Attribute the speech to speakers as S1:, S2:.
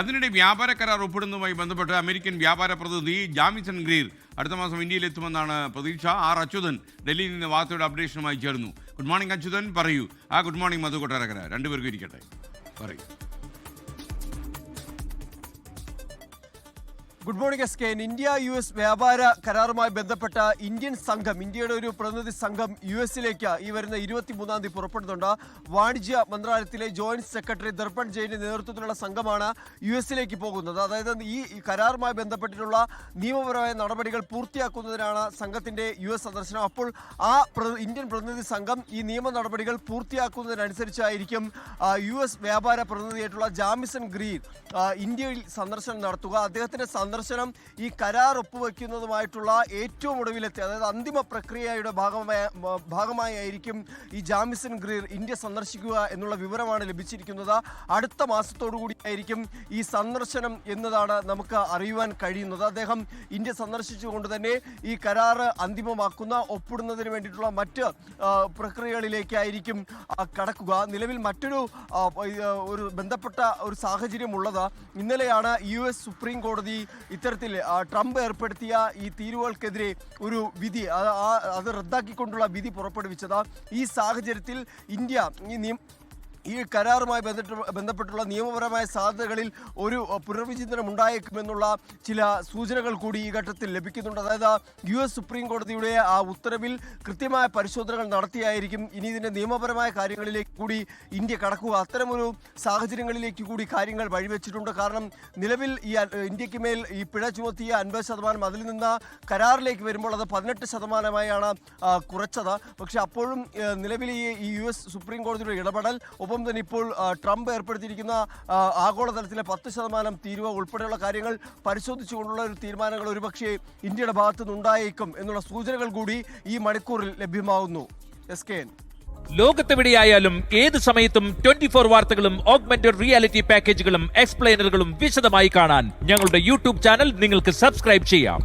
S1: അതിനിടെ വ്യാപാര കരാർ ഒപ്പിടുന്നതുമായി ബന്ധപ്പെട്ട് അമേരിക്കൻ വ്യാപാര പ്രതിനിധി ജാമിസൺ ഗ്രീർ അടുത്ത മാസം ഇന്ത്യയിലെത്തുമെന്നാണ് പ്രതീക്ഷ. ആർ അച്യുതൻ ഡൽഹിയിൽ നിന്ന് വാർത്തയുടെ അപ്ഡേഷനുമായി ചേർന്നു. ഗുഡ് മോർണിംഗ് അച്യുതൻ, പറയൂ. ഗുഡ് മോർണിംഗ് മധു കൊട്ടാരക്കര, രണ്ടുപേർക്കും ഇരിക്കട്ടെ, പറയൂ.
S2: Good morning S K. India U S വ്യാപാര കരാറുമായി ബന്ധപ്പെട്ട ഇന്ത്യൻ സംഘം, ഇന്ത്യയുടെ ഒരു പ്രതിനിധി സംഘം യു എസിലേക്ക് ഈ വരുന്ന 23-ാം തീയതി പുറപ്പെടുന്നുണ്ട്. വാണിജ്യ മന്ത്രാലയത്തിലെ ജോയിന്റ് സെക്രട്ടറി ദർപ്പൺ ജെയിന്റെ നേതൃത്വത്തിലുള്ള സംഘമാണ് യു എസിലേക്ക് പോകുന്നത്. അതായത് ഈ കരാറുമായി ബന്ധപ്പെട്ടിട്ടുള്ള നിയമപരമായ നടപടികൾ പൂർത്തിയാക്കുന്നതിനാണ് സംഘത്തിന്റെ യു എസ് സന്ദർശനം. അപ്പോൾ ആ ഇന്ത്യൻ പ്രതിനിധി സംഘം ഈ നിയമ നടപടികൾ പൂർത്തിയാക്കുന്നതിനനുസരിച്ചായിരിക്കും യു എസ് വ്യാപാര പ്രതിനിധിയായിട്ടുള്ള ജാമിസൺ ഗ്രീർ ഇന്ത്യയിൽ സന്ദർശനം നടത്തുക. അദ്ദേഹത്തിന്റെ സന്ദർശനം ഈ കരാർ ഒപ്പുവെക്കുന്നതുമായിട്ടുള്ള ഏറ്റവും ഒടുവിലെത്തി, അതായത് അന്തിമ പ്രക്രിയയുടെ ഭാഗമായി ആയിരിക്കും ഈ ജാമിസൺ ഗ്രീർ ഇന്ത്യ സന്ദർശിക്കുക എന്നുള്ള വിവരമാണ് ലഭിച്ചിരിക്കുന്നത്. അടുത്ത മാസത്തോടു കൂടി ആയിരിക്കും ഈ സന്ദർശനം എന്നതാണ് നമുക്ക് അറിയുവാൻ കഴിയുന്നത്. അദ്ദേഹം ഇന്ത്യ സന്ദർശിച്ചുകൊണ്ട് തന്നെ ഈ കരാർ അന്തിമമാക്കുന്ന, ഒപ്പിടുന്നതിന് വേണ്ടിയിട്ടുള്ള മറ്റ് പ്രക്രിയകളിലേക്കായിരിക്കും കടക്കുക. നിലവിൽ മറ്റൊരു ബന്ധപ്പെട്ട ഒരു സാഹചര്യമുള്ളത്, ഇന്നലെയാണ് യു എസ് സുപ്രീം കോടതി ഇത്തരത്തിൽ ട്രംപ് ഏർപ്പെടുത്തിയ ഈ തീരുവകൾക്കെതിരെ ഒരു വിധി, അത് റദ്ദാക്കിക്കൊണ്ടുള്ള വിധി പുറപ്പെടുവിച്ചത്. ഈ സാഹചര്യത്തിൽ ഇന്ത്യ ഈ കരാറുമായി ബന്ധപ്പെട്ടുള്ള നിയമപരമായ സാധ്യതകളിൽ ഒരു പുനർവിചിന്തനം ഉണ്ടായേക്കുമെന്നുള്ള ചില സൂചനകൾ കൂടി ഈ ഘട്ടത്തിൽ ലഭിക്കുന്നുണ്ട്. അതായത് യു എസ് സുപ്രീം കോടതിയുടെ ആ ഉത്തരവിൽ കൃത്യമായ പരിശോധനകൾ നടത്തിയായിരിക്കും ഇനി ഇതിൻ്റെ നിയമപരമായ കാര്യങ്ങളിലേക്ക് കൂടി ഇന്ത്യ കടക്കുക. അത്തരമൊരു സാഹചര്യങ്ങളിലേക്ക് കൂടി കാര്യങ്ങൾ വഴിവെച്ചിട്ടുണ്ട്. കാരണം നിലവിൽ ഈ ഇന്ത്യക്ക് മേൽ ഈ പിഴ ചുമത്തിയ 50%, അതിൽ നിന്ന് കരാറിലേക്ക് വരുമ്പോൾ അത് 18%-ആയാണ് കുറച്ചത്. പക്ഷെ അപ്പോഴും നിലവിൽ ഈ യു എസ് സുപ്രീം കോടതിയുടെ ഇടപെടൽ, ഒപ്പം തന്നെ ഇപ്പോൾ ട്രംപ് ഏർപ്പെടുത്തിയിരിക്കുന്ന ആഗോളതലത്തിലെ 10% തീരുവ ഉൾപ്പെടെയുള്ള കാര്യങ്ങൾ പരിശോധിച്ചുകൊണ്ടുള്ള ഒരു തീരുമാനങ്ങൾ ഒരുപക്ഷെ ഇന്ത്യയുടെ ഭാഗത്തു നിന്നുണ്ടായേക്കും എന്നുള്ള സൂചനകൾ കൂടി ഈ മണിക്കൂറിൽ ലഭ്യമാകുന്നു. S K.
S3: ലോകത്തെവിടെയായാലും ഏത് സമയത്തും 24 വാർത്തകളും ഓഗ്മെന്റഡ് റിയാലിറ്റി പാക്കേജുകളും എക്സ്പ്ലെയിനറുകളും വിശദമായി കാണാൻ ഞങ്ങളുടെ യൂട്യൂബ് ചാനൽ നിങ്ങൾക്ക് സബ്സ്ക്രൈബ് ചെയ്യാം.